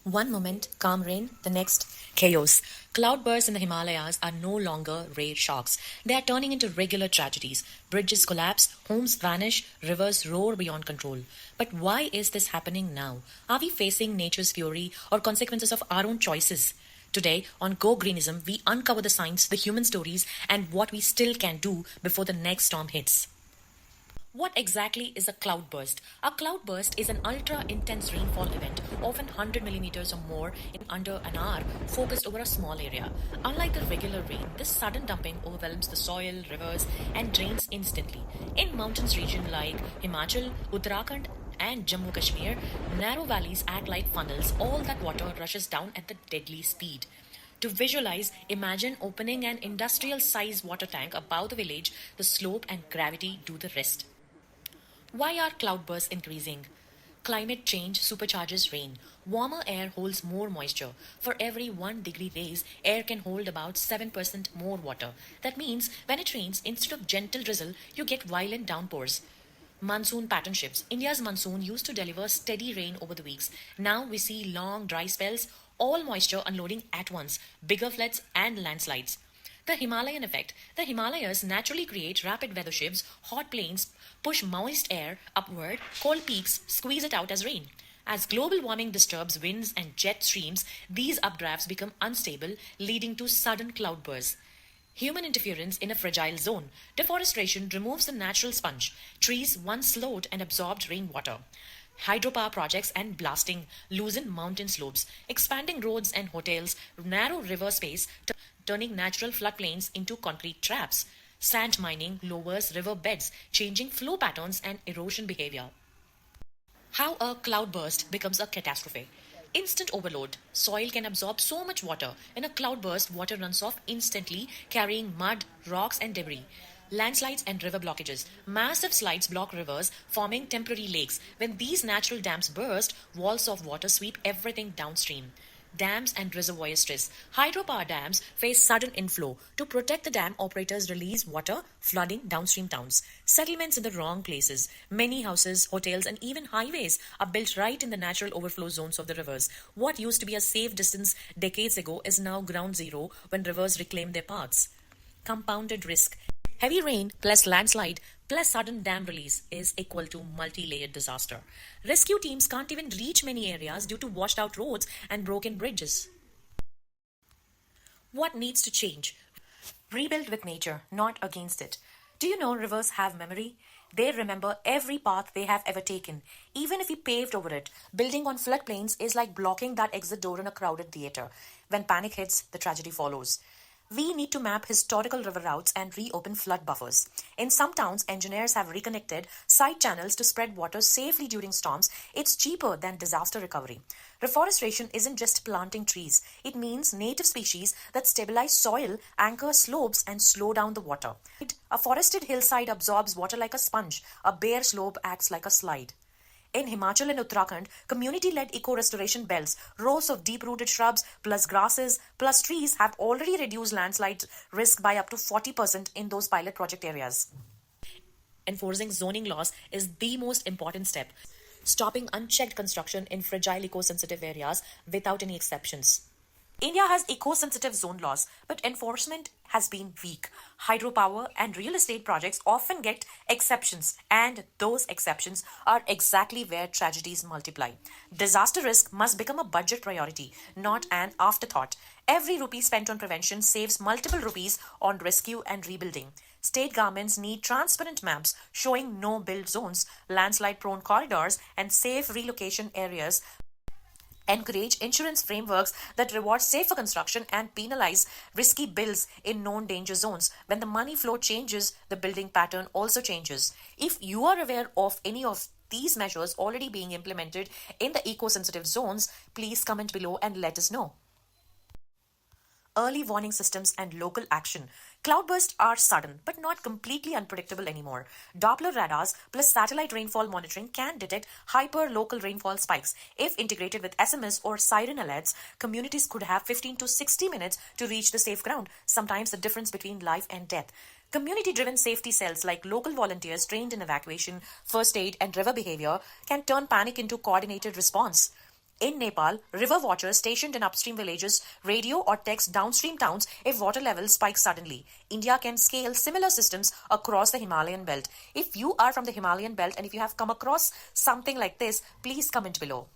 One moment, calm rain, the next, chaos. Cloudbursts in the Himalayas are no longer rare shocks. They are turning into regular tragedies. Bridges collapse, homes vanish, rivers roar beyond control. But why is this happening now? Are we facing nature's fury or consequences of our own choices? Today, on Go Greenism, we uncover the science, the human stories, and what we still can do before the next storm hits. What exactly is a cloudburst? A cloudburst is an ultra intense rainfall event, often 100 millimeters or more in under an hour, focused over a small area. Unlike the regular rain, this sudden dumping overwhelms the soil, rivers, and drains instantly. In mountains regions like Himachal, Uttarakhand, and Jammu Kashmir, narrow valleys act like funnels. All that water rushes down at the deadly speed. To visualize, imagine opening an industrial sized water tank above the village. The slope and gravity do the rest. Why are cloudbursts increasing? Climate change supercharges rain. Warmer air holds more moisture. For every 1 degree raise, air can hold about 7% more water. That means when it rains, instead of gentle drizzle, you get violent downpours. Monsoon pattern shifts. India's monsoon used to deliver steady rain over the weeks. Now we see long dry spells, all moisture unloading at once, bigger floods and landslides. The Himalayan effect. The Himalayas naturally create rapid weather shifts. Hot plains push moist air upward, cold peaks squeeze it out as rain. As global warming disturbs winds and jet streams, these updrafts become unstable, leading to sudden cloudbursts. Human interference in a fragile zone. Deforestation removes the natural sponge. Trees once slowed and absorbed rainwater. Hydropower projects and blasting loosen mountain slopes, expanding roads and hotels, narrow river space, turning natural floodplains into concrete traps. Sand mining lowers river beds, changing flow patterns and erosion behavior. How a cloudburst becomes a catastrophe. Instant overload. Soil can absorb so much water. In a cloudburst, water runs off instantly, carrying mud, rocks, and debris. Landslides and river blockages. Massive slides block rivers, forming temporary lakes. When these natural dams burst, walls of water sweep everything downstream. Dams and reservoir stress. Hydropower dams face sudden inflow. To protect the dam, operators release water, flooding downstream towns. Settlements in the wrong places. Many houses, hotels, and even highways are built right in the natural overflow zones of the rivers. What used to be a safe distance decades ago is now ground zero when rivers reclaim their paths. Compounded risk. Heavy rain plus landslide plus sudden dam release is equal to multi-layered disaster. Rescue teams can't even reach many areas due to washed out roads and broken bridges. What needs to change? Rebuild with nature, not against it. Do you know rivers have memory? They remember every path they have ever taken, even if we paved over it. Building on floodplains is like blocking that exit door in a crowded theater. When panic hits, the tragedy follows. We need to map historical river routes and reopen flood buffers. In some towns, engineers have reconnected side channels to spread water safely during storms. It's cheaper than disaster recovery. Reforestation isn't just planting trees. It means native species that stabilize soil, anchor slopes, and slow down the water. A forested hillside absorbs water like a sponge. A bare slope acts like a slide. In Himachal and Uttarakhand, community-led eco-restoration belts, rows of deep-rooted shrubs plus grasses plus trees have already reduced landslide risk by up to 40% in those pilot project areas. Enforcing zoning laws is the most important step, stopping unchecked construction in fragile eco-sensitive areas without any exceptions. India has eco-sensitive zone laws, but enforcement has been weak. Hydropower and real estate projects often get exceptions, and those exceptions are exactly where tragedies multiply. Disaster risk must become a budget priority, not an afterthought. Every rupee spent on prevention saves multiple rupees on rescue and rebuilding. State governments need transparent maps showing no-build zones, landslide-prone corridors, and safe relocation areas. Encourage insurance frameworks that reward safer construction and penalize risky builds in known danger zones. When the money flow changes, the building pattern also changes. If you are aware of any of these measures already being implemented in the eco-sensitive zones, please comment below and let us know. Early warning systems and local action. Cloudbursts are sudden but not completely unpredictable anymore. Doppler radars plus satellite rainfall monitoring can detect hyper-local rainfall spikes. If integrated with SMS or siren alerts, communities could have 15 to 60 minutes to reach the safe ground, sometimes the difference between life and death. Community-driven safety cells like local volunteers trained in evacuation, first aid, and river behavior can turn panic into coordinated response. In Nepal, river watchers stationed in upstream villages radio or text downstream towns if water levels spike suddenly. India can scale similar systems across the Himalayan belt. If you are from the Himalayan belt and if you have come across something like this, please comment below.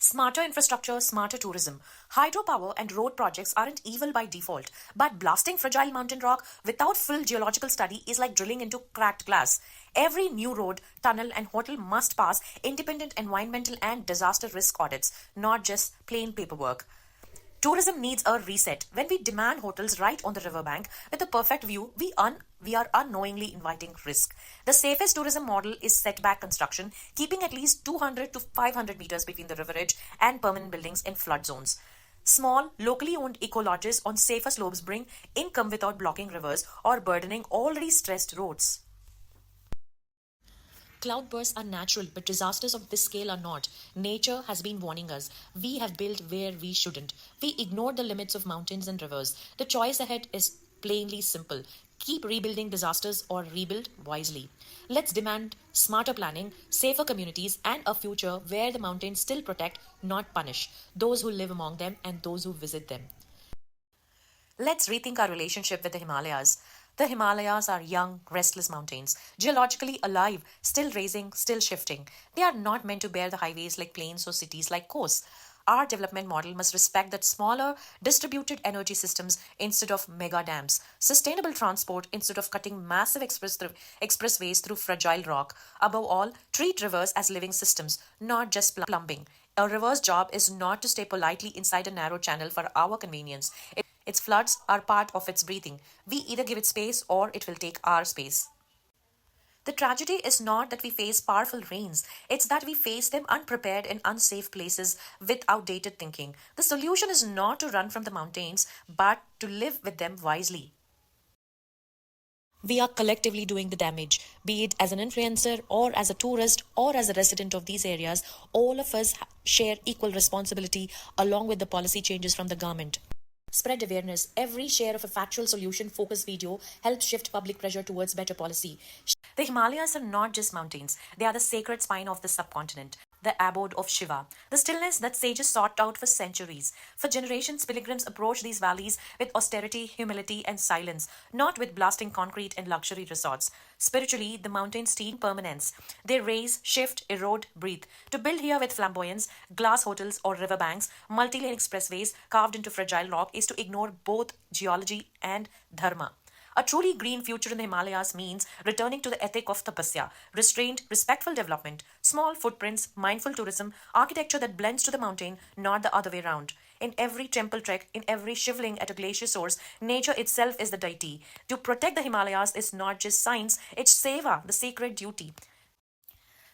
Smarter infrastructure, smarter tourism. Hydropower and road projects aren't evil by default, but blasting fragile mountain rock without full geological study is like drilling into cracked glass. Every new road, tunnel, and hotel must pass independent environmental and disaster risk audits, not just plain paperwork. Tourism needs a reset. When we demand hotels right on the riverbank with a perfect view, we are unknowingly inviting risk. The safest tourism model is setback construction, keeping at least 200 to 500 meters between the river edge and permanent buildings in flood zones. Small, locally owned eco-lodges on safer slopes bring income without blocking rivers or burdening already stressed roads. Cloudbursts are natural, but disasters of this scale are not. Nature has been warning us. We have built where we shouldn't. We ignored the limits of mountains and rivers. The choice ahead is plainly simple. Keep rebuilding disasters or rebuild wisely. Let's demand smarter planning, safer communities, and a future where the mountains still protect, not punish, those who live among them and those who visit them. Let's rethink our relationship with the Himalayas. The Himalayas are young, restless mountains, geologically alive, still raising, still shifting. They are not meant to bear the highways like plains or cities like coasts. Our development model must respect that smaller, distributed energy systems instead of mega dams, sustainable transport instead of cutting massive expressways through fragile rock. Above all, treat rivers as living systems, not just plumbing. A river's job is not to stay politely inside a narrow channel for our convenience. Its floods are part of its breathing. We either give it space or it will take our space. The tragedy is not that we face powerful rains, it's that we face them unprepared in unsafe places with outdated thinking. The solution is not to run from the mountains, but to live with them wisely. We are collectively doing the damage, be it as an influencer or as a tourist or as a resident of these areas. All of us share equal responsibility along with the policy changes from the government. Spread awareness. Every share of a factual solution-focused video helps shift public pressure towards better policy. The Himalayas are not just mountains. They are the sacred spine of the subcontinent, the abode of Shiva, the stillness that sages sought out for centuries. For generations, pilgrims approach these valleys with austerity, humility, and silence, not with blasting concrete and luxury resorts. Spiritually, the mountains teach permanence. They raise, shift, erode, breathe. To build here with flamboyance, glass hotels or riverbanks, multi-lane expressways carved into fragile rock is to ignore both geology and dharma. A truly green future in the Himalayas means returning to the ethic of tapasya, restrained, respectful development, small footprints, mindful tourism, architecture that blends to the mountain, not the other way around. In every temple trek, in every shivling at a glacier source, nature itself is the deity. To protect the Himalayas is not just science, it's seva, the sacred duty.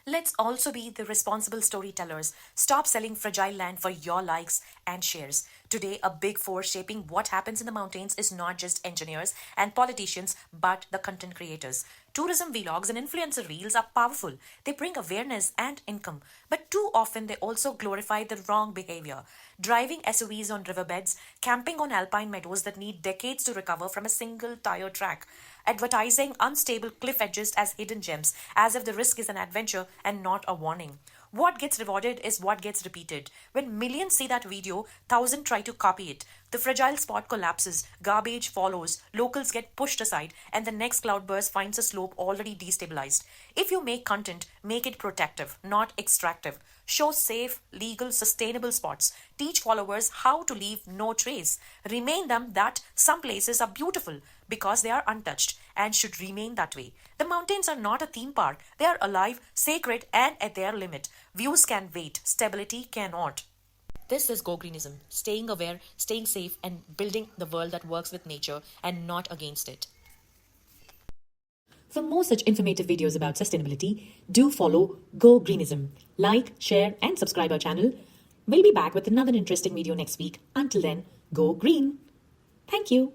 Let's also be the responsible storytellers. Stop selling fragile land for your likes and shares. Today, a big force shaping what happens in the mountains is not just engineers and politicians, but the content creators. Tourism vlogs and influencer reels are powerful. They bring awareness and income, but too often they also glorify the wrong behavior. Driving SUVs on riverbeds, camping on alpine meadows that need decades to recover from a single tire track, advertising unstable cliff edges as hidden gems, as if the risk is an adventure and not a warning. What gets rewarded is what gets repeated. When millions see that video, thousands try to copy it. The fragile spot collapses, garbage follows, locals get pushed aside, and the next cloudburst finds a slope already destabilized. If you make content, make it protective, not extractive. Show safe, legal, sustainable spots. Teach followers how to leave no trace. Remind them that some places are beautiful because they are untouched and should remain that way. The mountains are not a theme park. They are alive, sacred, and at their limit. Views can wait. Stability cannot. This is Go Greenism, staying aware, staying safe, and building the world that works with nature and not against it. For more such informative videos about sustainability, do follow Go Greenism. Like, share, and subscribe our channel. We'll be back with another interesting video next week. Until then, go green. Thank you.